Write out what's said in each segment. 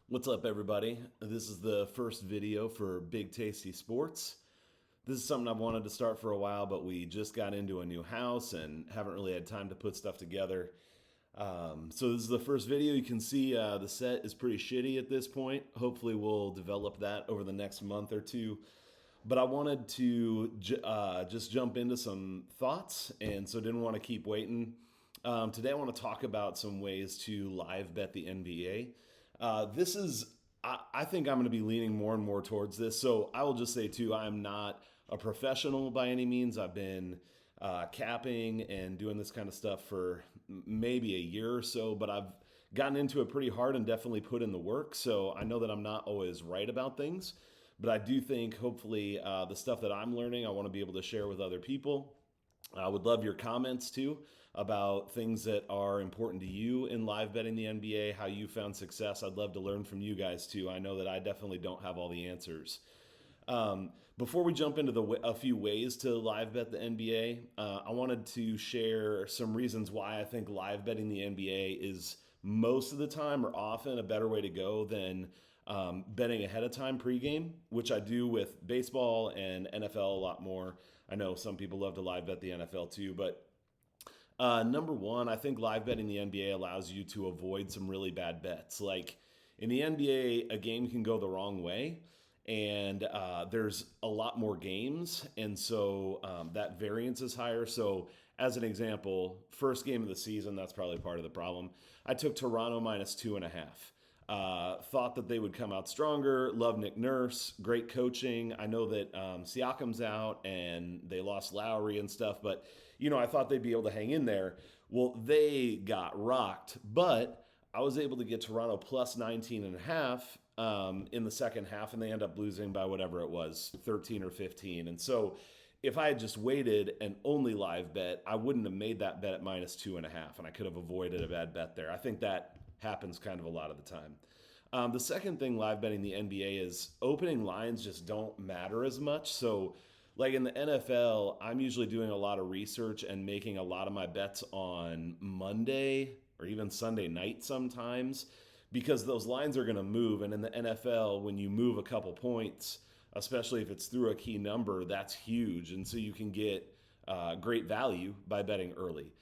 What's up, everybody? This is the first video for Big Tasty Sports. This is something I've wanted to start for a while, but we just got into a new house and haven't really had time to put stuff together. So this is the first video. You can see the set is pretty shitty at this point. Hopefully, we'll develop that over the next month or two. But I wanted to just jump into some thoughts, and so didn't want to keep waiting. Today, I want to talk about some ways to live bet the NBA. This is, I think I'm going to be leaning more and more towards this. So I will just say, too, I'm not a professional by any means. I've been capping and doing this kind of stuff for maybe a year or so, but I've gotten into it pretty hard and definitely put in the work. So I know that I'm not always right about things, but I do think hopefully the stuff that I'm learning, I want to be able to share with other people. I would love your comments too about things that are important to you in live betting the NBA, how you found success. I'd love to learn from you guys too. I know that I definitely don't have all the answers. Before we jump into a few ways to live bet the NBA, I wanted to share some reasons why I think live betting the NBA is most of the time or often a better way to go than betting ahead of time pregame, which I do with baseball and NFL a lot more. I know some people love to live bet the NFL too, but number one, I think live betting the NBA allows you to avoid some really bad bets. Like in the NBA, a game can go the wrong way, and there's a lot more games, and so that variance is higher. So, as an example, first game of the season, that's probably part of the problem. I took Toronto minus 2.5. Thought that they would come out stronger. Love Nick Nurse, great coaching. I know that Siakam's out and they lost Lowry and stuff, but I thought they'd be able to hang in there. Well, they got rocked, but I was able to get Toronto plus 19.5 in the second half, and they end up losing by whatever it was, 13 or 15. And so if I had just waited and only live bet, I wouldn't have made that bet at minus 2.5, and I could have avoided a bad bet there. I think that happens kind of a lot of the time. The second thing live betting the NBA is opening lines just don't matter as much. So, like in the NFL, I'm usually doing a lot of research and making a lot of my bets on Monday or even Sunday night sometimes because those lines are going to move. And in the NFL, when you move a couple points, especially if it's through a key number, that's huge. And so you can get great value by betting early.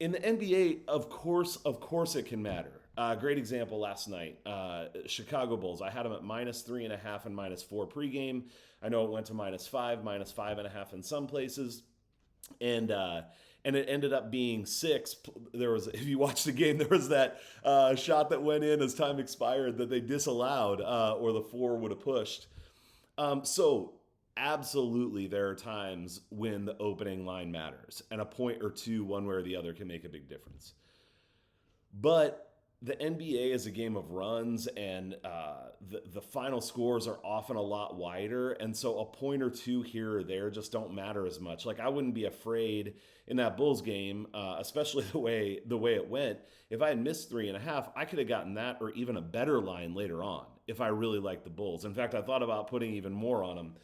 In the NBA, of course, it can matter. Great example last night, Chicago Bulls. I had them at minus 3.5 and minus 4 pregame. I know it went to minus 5, minus 5.5 in some places, and it ended up being 6. There was, if you watch the game, there was that shot that went in as time expired that they disallowed, or the 4 would have pushed. So absolutely, there are times when the opening line matters, and a point or two, one way or the other, can make a big difference. But the NBA is a game of runs, and the final scores are often a lot wider, and so a point or two here or there just don't matter as much. Like I wouldn't be afraid in that Bulls game, especially the way it went. If I had missed 3.5, I could have gotten that or even a better line later on if I really liked the Bulls. In fact, I thought about putting even more on them,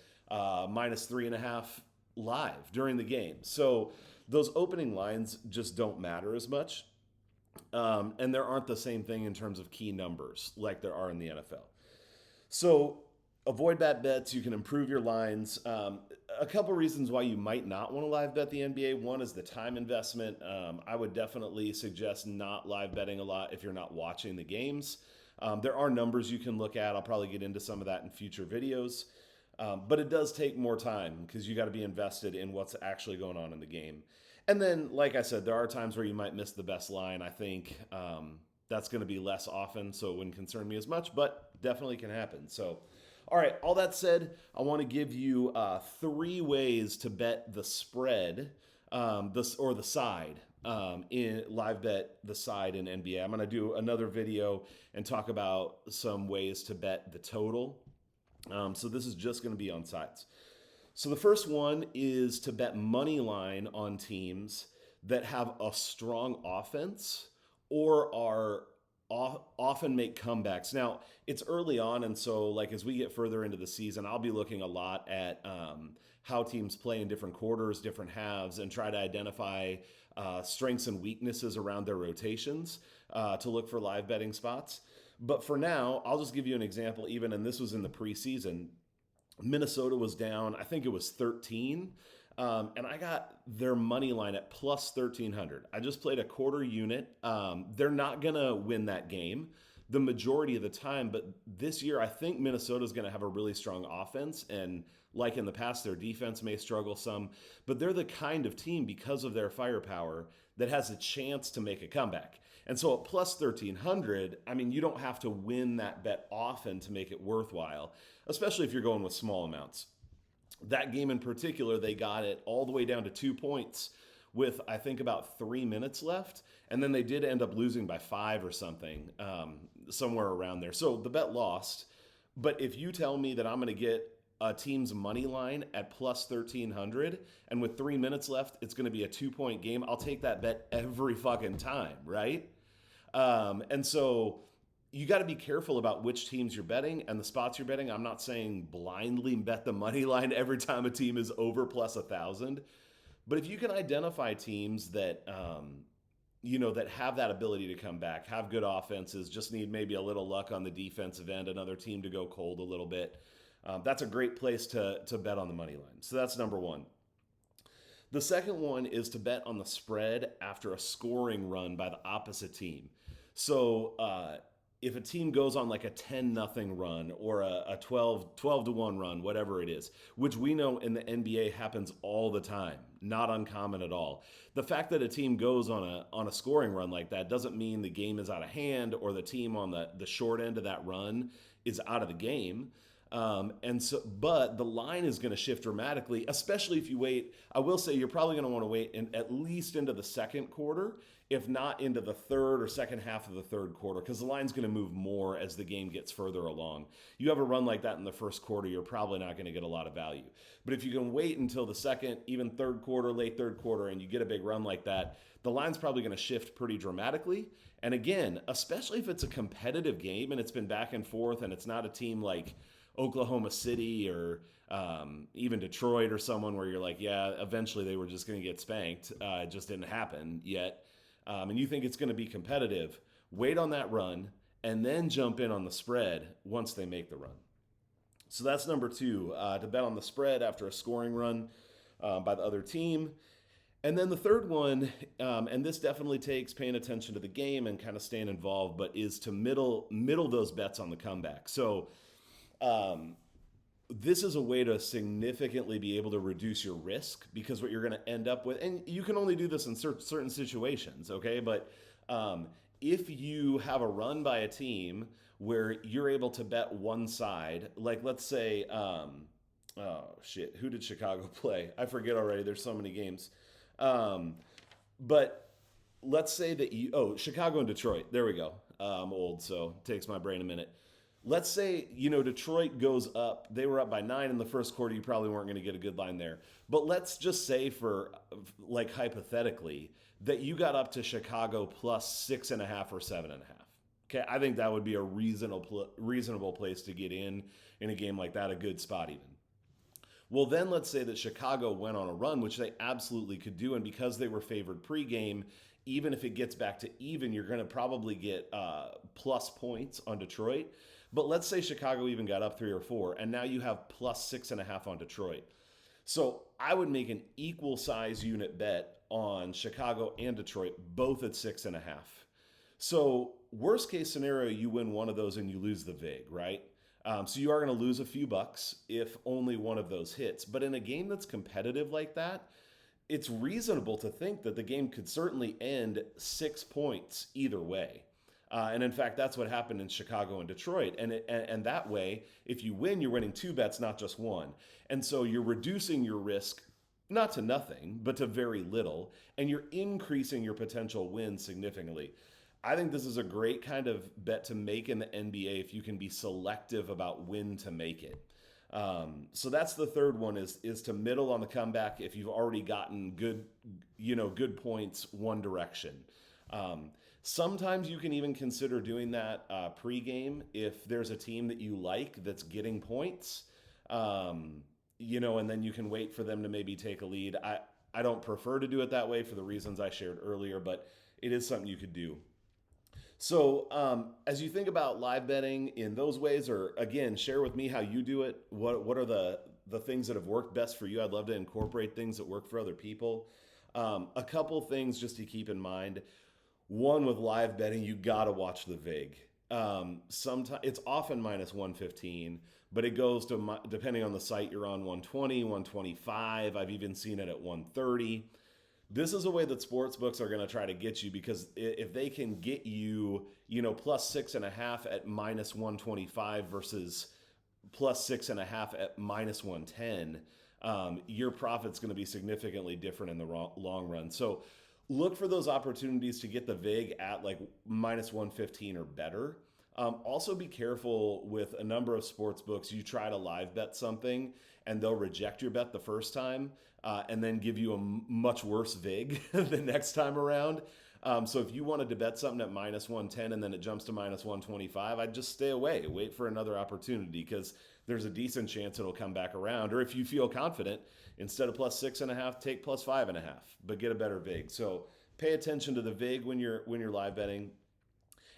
minus 3.5 live during the game. So those opening lines just don't matter as much. And there aren't the same thing in terms of key numbers like there are in the NFL. So avoid bad bets. You can improve your lines. A couple reasons why you might not want to live bet the NBA. One is the time investment. I would definitely suggest not live betting a lot if you're not watching the games. There are numbers you can look at. I'll probably get into some of that in future videos. But it does take more time because you got to be invested in what's actually going on in the game. And then, like I said, there are times where you might miss the best line. I think that's going to be less often, so it wouldn't concern me as much, but definitely can happen. So, all right, all that said, I want to give you 3 ways to bet the spread or the side in live bet the side in NBA. I'm going to do another video and talk about some ways to bet the total. So this is just going to be on sides. So the first one is to bet money line on teams that have a strong offense or are often make comebacks. Now it's early on, and so like as we get further into the season, I'll be looking a lot at how teams play in different quarters, different halves, and try to identify strengths and weaknesses around their rotations to look for live betting spots. But for now, I'll just give you an example. Even, and this was in the preseason, Minnesota was down, I think it was 13. And I got their money line at plus 1300. I just played a quarter unit. They're not going to win that game the majority of the time, but this year I think Minnesota's going to have a really strong offense. And like in the past, their defense may struggle some, but they're the kind of team, because of their firepower, that has a chance to make a comeback. And so at plus 1300, I mean, you don't have to win that bet often to make it worthwhile, especially if you're going with small amounts. That game in particular, they got it all the way down to 2 points with, I think, about 3 minutes left. And then they did end up losing by 5 or something, somewhere around there. So the bet lost. But if you tell me that I'm going to get a team's money line at plus 1300, and with 3 minutes left, it's going to be a 2 point game, I'll take that bet every fucking time, right? And so you got to be careful about which teams you're betting and the spots you're betting. I'm not saying blindly bet the money line every time a team is over plus 1,000. But if you can identify teams that, that have that ability to come back, have good offenses, just need maybe a little luck on the defensive end, another team to go cold a little bit, that's a great place to bet on the money line. So that's number one. The second one is to bet on the spread after a scoring run by the opposite team. So if a team goes on like a 10-0 run or a 12-1 run, whatever it is, which we know in the NBA happens all the time, not uncommon at all. The fact that a team goes on a scoring run like that doesn't mean the game is out of hand or the team on the short end of that run is out of the game. But the line is going to shift dramatically, especially if you wait. I will say you're probably going to want to wait at least into the second quarter, if not into the third or second half of the third quarter, because the line's going to move more as the game gets further along. You have a run like that in the first quarter, you're probably not going to get a lot of value. But if you can wait until the second, even third quarter, late third quarter, and you get a big run like that, the line's probably going to shift pretty dramatically. And again, especially if it's a competitive game and it's been back and forth and it's not a team like Oklahoma City or even Detroit or someone where you're like, yeah, eventually they were just going to get spanked. It just didn't happen yet. And you think it's going to be competitive, wait on that run and then jump in on the spread once they make the run. So that's number two, to bet on the spread after a scoring run by the other team. And then the third one, and this definitely takes paying attention to the game and kind of staying involved, but is to middle those bets on the comeback. So this is a way to significantly be able to reduce your risk, because what you're going to end up with, and you can only do this in certain situations, okay? But if you have a run by a team where you're able to bet one side, like let's say, who did Chicago play? I forget already. There's so many games. But let's say that Chicago and Detroit. There we go. I'm old, so it takes my brain a minute. Let's say, Detroit goes up. They were up by 9 in the first quarter. You probably weren't going to get a good line there. But let's just say, for like hypothetically, that you got up to Chicago plus 6.5 or 7.5. Okay, I think that would be a reasonable place to get in a game like that, a good spot even. Well, then let's say that Chicago went on a run, which they absolutely could do. And because they were favored pregame, even if it gets back to even, you're going to probably get plus points on Detroit. But let's say Chicago even got up 3 or 4, and now you have plus 6.5 on Detroit. So I would make an equal size unit bet on Chicago and Detroit, both at 6.5. So worst case scenario, you win one of those and you lose the vig, right? So you are going to lose a few bucks if only one of those hits. But in a game that's competitive like that, it's reasonable to think that the game could certainly end 6 points either way. And in fact, that's what happened in Chicago and Detroit. And that way, if you win, you're winning 2 bets, not just one. And so you're reducing your risk, not to nothing, but to very little. And you're increasing your potential win significantly. I think this is a great kind of bet to make in the NBA if you can be selective about when to make it. So that's the third one, is to middle on the comeback if you've already gotten good points one direction. Sometimes you can even consider doing that pregame if there's a team that you like that's getting points, and then you can wait for them to maybe take a lead. I don't prefer to do it that way for the reasons I shared earlier, but it is something you could do. So, as you think about live betting in those ways, or again, share with me how you do it. What are the things that have worked best for you? I'd love to incorporate things that work for other people. A couple things just to keep in mind. One, with live betting, you got to watch the vig. Sometimes it's often minus 115, but it goes to, depending on the site you're on, 120, 125. I've even seen it at 130. This is a way that sports books are going to try to get you, because if they can get you, plus 6.5 at minus 125 versus plus 6.5 at minus 110, your profit's going to be significantly different in the long run. So look for those opportunities to get the vig at like minus 115 or better. Also, be careful with a number of sports books. You try to live bet something and they'll reject your bet the first time, and then give you a much worse vig the next time around. So if you wanted to bet something at minus 110 and then it jumps to minus 125, I'd just stay away. Wait for another opportunity, because there's a decent chance it'll come back around. Or if you feel confident, instead of plus 6.5, take plus 5.5, but get a better vig. So pay attention to the vig when you're live betting.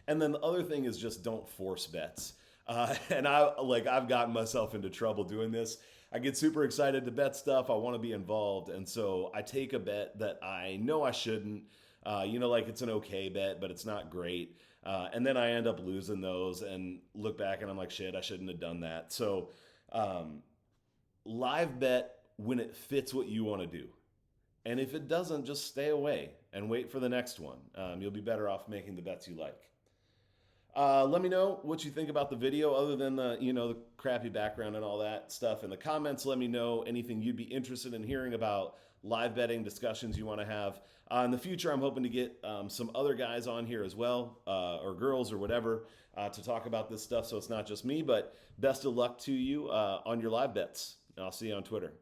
And then the other thing is, just don't force bets. And I've gotten myself into trouble doing this. I get super excited to bet stuff. I want to be involved, and so I take a bet that I know I shouldn't. Like it's an okay bet, but it's not great. And then I end up losing those, and look back and I'm like, shit, I shouldn't have done that. So live bet when it fits what you want to do. And if it doesn't, just stay away and wait for the next one. You'll be better off making the bets you like. Let me know what you think about the video, other than the crappy background and all that stuff in the comments. Let me know anything you'd be interested in hearing about live betting discussions you want to have. In the future, I'm hoping to get some other guys on here as well, or girls or whatever, to talk about this stuff, so it's not just me. But best of luck to you on your live bets. I'll see you on Twitter.